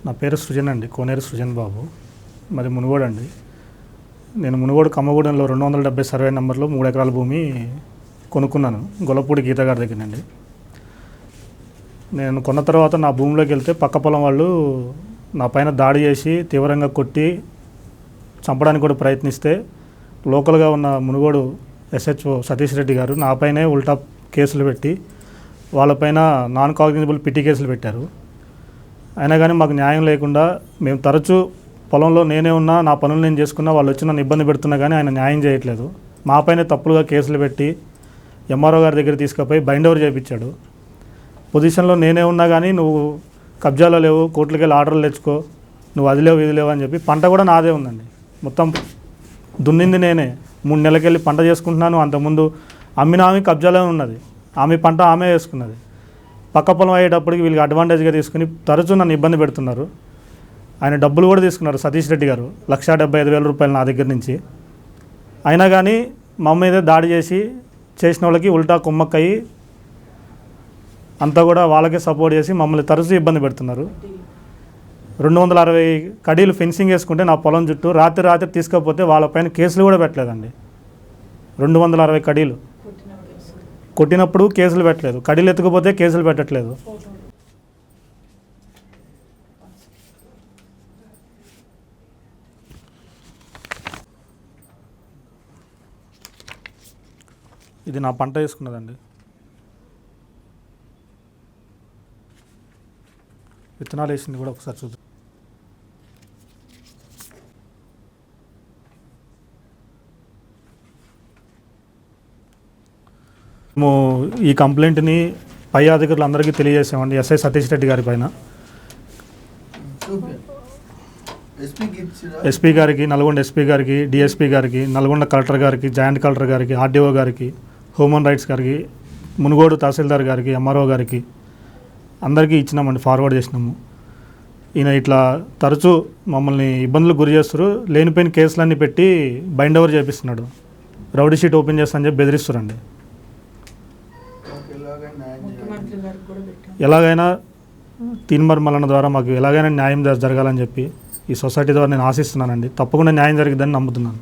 నా పేరు సృజన్ అండి, కోనేరు సృజన్ బాబు. మరి మునుగోడు అండి. నేను మునుగోడు కమ్మగూడెంలో 270 సర్వే నెంబర్లో 3 ఎకరాల భూమి కొనుక్కున్నాను గొల్లపూడి గీత గారి దగ్గర నుండి. నేను కొన్న తర్వాత నా భూమిలోకి వెళ్తే పక్క పొలం వాళ్ళు నా పైన దాడి చేసి తీవ్రంగా కొట్టి చంపడానికి కూడా ప్రయత్నిస్తే లోకల్గా ఉన్న మునుగోడు SHO సతీష్ రెడ్డి గారు నాపైనే ఉల్టా కేసులు పెట్టి వాళ్ళపైన నాన్ కాగ్నిజబుల్ పిటి కేసులు పెట్టారు. అయినా కానీ మాకు న్యాయం లేకుండా మేము తరచూ పొలంలో నేనే ఉన్నా, నా పనులు నేను చేసుకున్నా, వాళ్ళు వచ్చి నన్ను ఇబ్బంది పెడుతున్నా కానీ ఆయన న్యాయం చేయట్లేదు. మాపైనే తప్పులుగా కేసులు పెట్టి MRO గారి దగ్గర తీసుకుపోయి బైండ్ ఓవర్ చేయించాడు. పొజిషన్లో నేనే ఉన్నా కానీ నువ్వు కబ్జాలో లేవు, కోర్టులకి వెళ్ళి ఆర్డర్లు తెచ్చుకో, నువ్వు అది లేవు ఇది లేవు అని చెప్పి పంట కూడా నాదే ఉందండి. మొత్తం దున్నింది నేనే. 3 నెలలకెళ్ళి పంట చేసుకుంటున్నాను. అంతకుముందు అమ్మిన ఆమె కబ్జాలో ఉన్నది, ఆమె పంట ఆమె వేసుకున్నది. పక్క పొలం అయ్యేటప్పటికి వీళ్ళకి అడ్వాంటేజ్గా తీసుకుని తరచూ నన్ను ఇబ్బంది పెడుతున్నారు. ఆయన డబ్బులు కూడా తీసుకున్నారు సతీష్ రెడ్డి గారు, 1,75,000 రూపాయలు నా దగ్గర నుంచి. అయినా కానీ మా మీదే దాడి చేసిన వాళ్ళకి ఉల్టా కుమ్మక్కయ్యి అంతా కూడా వాళ్ళకే సపోర్ట్ చేసి మమ్మల్ని తరచూ ఇబ్బంది పెడుతున్నారు. 260 కడీలు ఫెన్సింగ్ వేసుకుంటే నా పొలం చుట్టూ రాత్రి తీసుకపోతే వాళ్ళపైన కేసులు కూడా పెట్టలేదండి. 260 కడీలు కొట్టినప్పుడు కేసులు పెట్టలేదు, కడీలు ఎత్తుకుపోతే కేసులు పెట్టట్లేదు. ఇది నా పంట వేసుకున్నదండి. విత్తనాలు వేసింది కూడా ఒకసారి చూద్దాం. మేము ఈ కంప్లైంట్ని పై అధికారులందరికీ తెలియజేసామండి. SI సతీష్ రెడ్డి గారి పైన, SP గారికి, నల్గొండ SP గారికి, DSP గారికి, నల్గొండ కలెక్టర్ గారికి, జాయింట్ కలెక్టర్ గారికి, RDO గారికి, హ్యూమన్ రైట్స్ గారికి, మునుగోడు తహసీల్దార్ గారికి, MRO గారికి అందరికీ ఇచ్చినామండి, ఫార్వర్డ్ చేసినాము. ఈయన ఇట్లా తరచూ మమ్మల్ని ఇబ్బందులకు గురి చేస్తారు. లేనిపోయిన కేసులన్నీ పెట్టి బైండ్ ఓవర్ చేపిస్తున్నాడు. రౌడీ షీట్ ఓపెన్ చేస్తా అని చెప్పి బెదిరిస్తారండి. ఎలాగైనా తీన్మర్ మల్లన్న ద్వారా మాకు ఎలాగైనా న్యాయం జరగాలని చెప్పి ఈ సొసైటీ ద్వారా నేను ఆశిస్తున్నానండి. తప్పకుండా న్యాయం జరిగిద్దని నమ్ముతున్నాను.